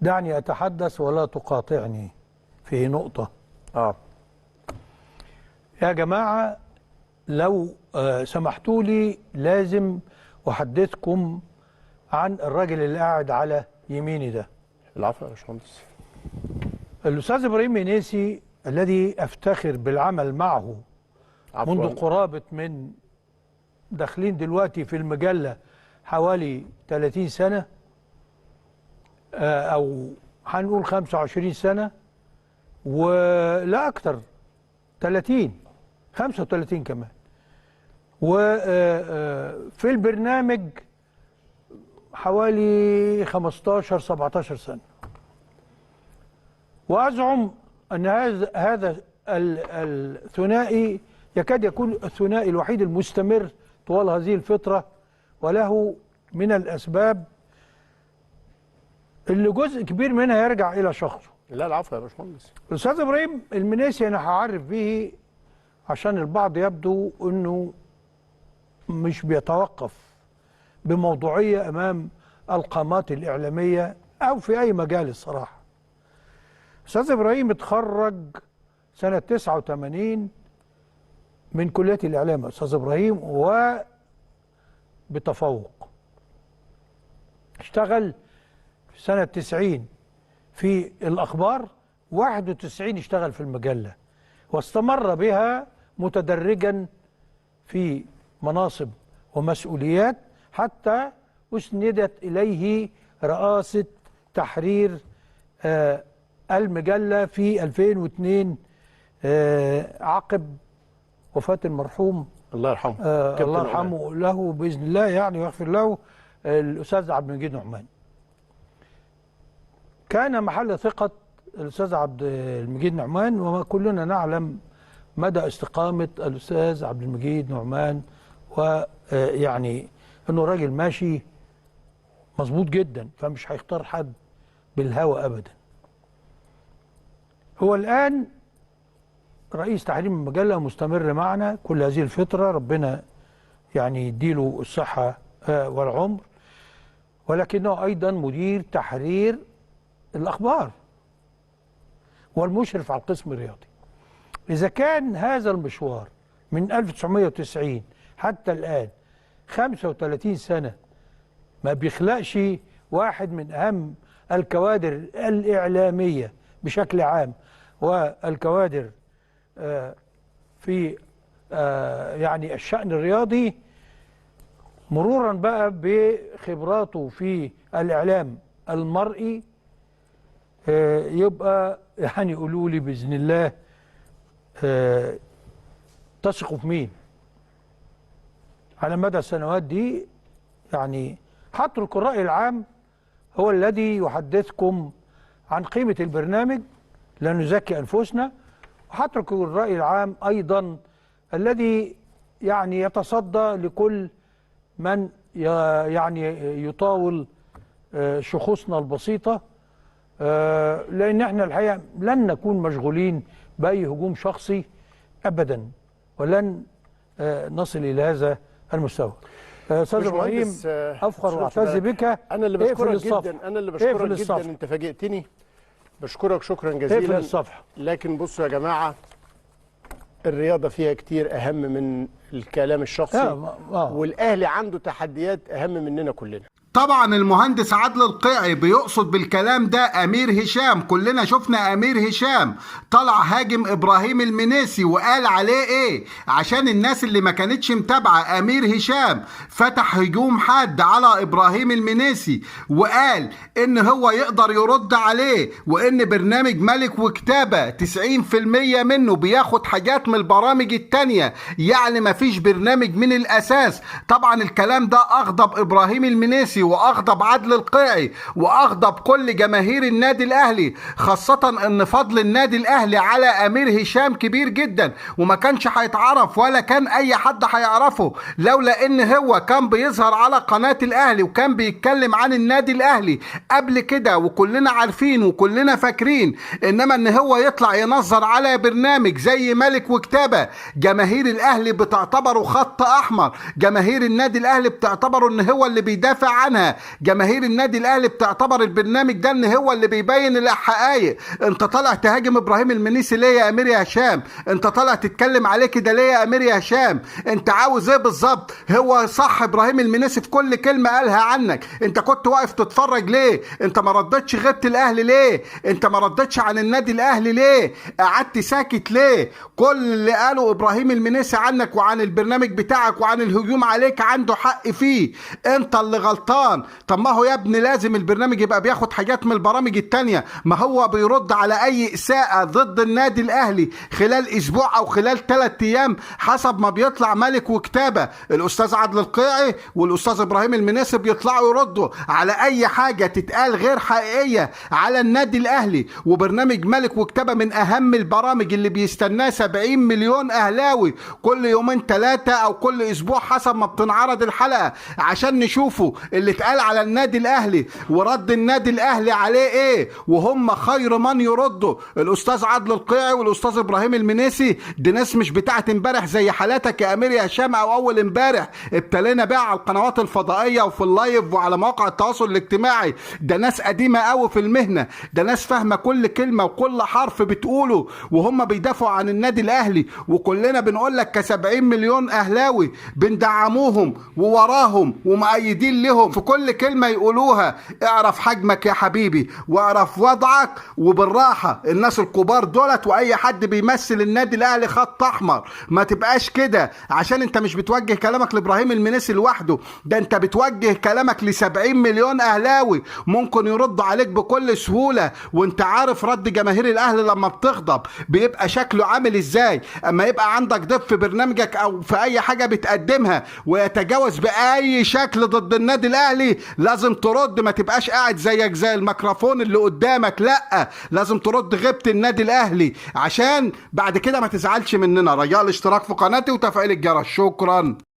دعني أتحدث ولا تقاطعني في نقطة. يا جماعة لو سمحتوا لي لازم أحدثكم عن الراجل اللي قاعد على يميني ده. العفو يا باشمهندس. الأستاذ إبراهيم منيسي الذي أفتخر بالعمل معه منذ قرابة من داخلين دلوقتي في المجلة حوالي 30 سنة أو هنقول 25 سنة ولا أكتر، 35 كمان. وفي البرنامج حوالي 15-17 سنة. وأزعم أن هذا الثنائي يكاد يكون الثنائي الوحيد المستمر طوال هذه الفترة، وله من الأسباب اللي جزء كبير منها يرجع إلى شخصه. لا العفو يا باشمهندس. الأستاذ إبراهيم المنيسي أنا هعرف به عشان البعض يبدو أنه مش بيتوقف بموضوعية أمام القامات الإعلامية أو في أي مجال الصراحة. أستاذ إبراهيم اتخرج سنة 89 من كلية الإعلام أستاذ إبراهيم وبتفوق. اشتغل في سنة 90 في الأخبار، 91 اشتغل في المجلة، واستمر بها متدرجا في مناصب ومسؤوليات حتى أسندت إليه رئاسة تحرير المجلة في 2002 عقب وفاة المرحوم الله يرحمه الله يرحمه له بإذن الله يعني ويغفر له الأستاذ عبد المجيد نعمان. كان محل ثقة الأستاذ عبد المجيد نعمان، وكلنا نعلم مدى استقامة الأستاذ عبد المجيد نعمان، ويعني أنه راجل ماشي مظبوط جدا، فمش هيختار حد بالهوى أبدا. هو الآن رئيس تحرير المجلة، مستمر معنا كل هذه الفترة، ربنا يعني يديله الصحة والعمر، ولكنه أيضا مدير تحرير الأخبار والمشرف على القسم الرياضي. إذا كان هذا المشوار من 1990 حتى الآن 35 سنة ما بيخلقش واحد من أهم الكوادر الإعلامية بشكل عام والكوادر في يعني الشأن الرياضي، مرورا بقى بخبراته في الإعلام المرئي، يبقى يعني يقولوا لي بإذن الله تثقوا في مين على مدى السنوات دي. يعني هترك الرأي العام هو الذي يحدثكم عن قيمة البرنامج، لا نزكي أنفسنا، وهترك الرأي العام أيضا الذي يعني يتصدى لكل من يعني يطاول شخوصنا البسيطة، لأن احنا الحقيقة لن نكون مشغولين بأي هجوم شخصي أبدا، ولن نصل إلى هذا المستوى. أستاذ إبراهيم أفخر وأعتز بك. أنا اللي بشكرك جدا، أنا اللي بشكرك جدا، أنت فاجئتني، بشكرك شكرا جزيلا. اقفل الصفحة. لكن بصوا يا جماعة، الرياضة فيها كتير أهم من الكلام الشخصي، والأهلي عنده تحديات أهم مننا كلنا. طبعا المهندس عادل القيعي بيقصد بالكلام ده أمير هشام. كلنا شفنا أمير هشام طلع هاجم إبراهيم المنيسي وقال عليه إيه، عشان الناس اللي ما كانتش متابعة. أمير هشام فتح هجوم حاد على إبراهيم المنيسي وقال إن هو يقدر يرد عليه، وإن برنامج ملك وكتابة 90% منه بياخد حاجات من البرامج التانية، يعني ما فيش برنامج من الأساس. طبعا الكلام ده أغضب إبراهيم المنيسي واغضب عادل القيعي واغضب كل جماهير النادي الاهلي، خاصة ان فضل النادي الاهلي على امير هشام كبير جدا، وما كانش هيتعرف ولا كان اي حد هيعرفه لولا ان هو كان بيظهر على قناة الاهلي وكان بيتكلم عن النادي الاهلي قبل كده، وكلنا عارفين وكلنا فاكرين. انما ان هو يطلع ينظر على برنامج زي ملك وكتابة، جماهير الاهلي بتعتبره خط احمر، جماهير النادي الاهلي بتعتبره ان هو اللي بيدافع عنها، عنها جماهير النادي الاهلي بتعتبر البرنامج ده ان هو اللي بيبين الحقائق. انت طالع تهاجم ابراهيم المنيسي ليه يا امير يا هشام؟ انت طالع تتكلم عليه كده ليه يا امير يا هشام؟ انت عاوز ايه بالظبط؟ هو صح ابراهيم المنيسي في كل كلمه قالها عنك، انت كنت واقف تتفرج ليه؟ انت ما ردتش غيبه الاهلي ليه؟ انت ما ردتش عن النادي الاهلي ليه؟ قعدت ساكت ليه؟ كل اللي قاله ابراهيم المنيسي عنك وعن البرنامج بتاعك وعن الهجوم عليك عنده حق فيه، انت اللي غلطان. طب ما هو يا ابني لازم البرنامج يبقى بياخد حاجات من البرامج التانية، ما هو بيرد على اي اساءة ضد النادي الاهلي خلال اسبوع او خلال 3 ايام حسب ما بيطلع ملك وكتابة. الاستاذ عادل القيعي والاستاذ ابراهيم المنيسي بيطلعوا يردوا على اي حاجة تتقال غير حقيقية على النادي الاهلي. وبرنامج ملك وكتابة من اهم البرامج اللي بيستناه 70 مليون اهلاوي كل يومين 3 او كل اسبوع حسب ما بتنعرض الحلقة، عشان نشوفوا اللي اتقال على النادي الاهلي ورد النادي الاهلي عليه ايه. وهم خير من يردوا الاستاذ عادل القيعي والاستاذ ابراهيم المنيسي. دي ناس مش بتاعت امبارح زي حالاتك يا امير يا هشام او اول امبارح ابتلينا بقى على القنوات الفضائيه وفي اللايف وعلى مواقع التواصل الاجتماعي. ده ناس قديمه قوي في المهنه، ده ناس فاهمه كل كلمه وكل حرف بتقوله وهم بيدافعوا عن النادي الاهلي. وكلنا بنقول لك ك70 مليون اهلاوي بندعموهم ووراهم ومؤيدين لهم في كل كلمه يقولوها. اعرف حجمك يا حبيبي واعرف وضعك، وبالراحه الناس الكبار دولت واي حد بيمثل النادي الاهلي خط احمر. ما تبقاش كده عشان انت مش بتوجه كلامك لابراهيم المنيسي لوحده، ده انت بتوجه كلامك ل70 مليون اهلاوي ممكن يردوا عليك بكل سهوله. وانت عارف رد جماهير الاهلي لما بتغضب بيبقى شكله عامل ازاي. اما يبقى عندك ضيف في برنامجك او في اي حاجه بتقدمها ويتجاوز باي شكل ضد النادي الاهلي لازم ترد، ما تبقاش قاعد زيك زي الميكروفون اللي قدامك، لا لازم ترد غيبة النادي الاهلي عشان بعد كده ما تزعلش مننا. رجاء الاشتراك في قناتي وتفعيل الجرس. شكرا.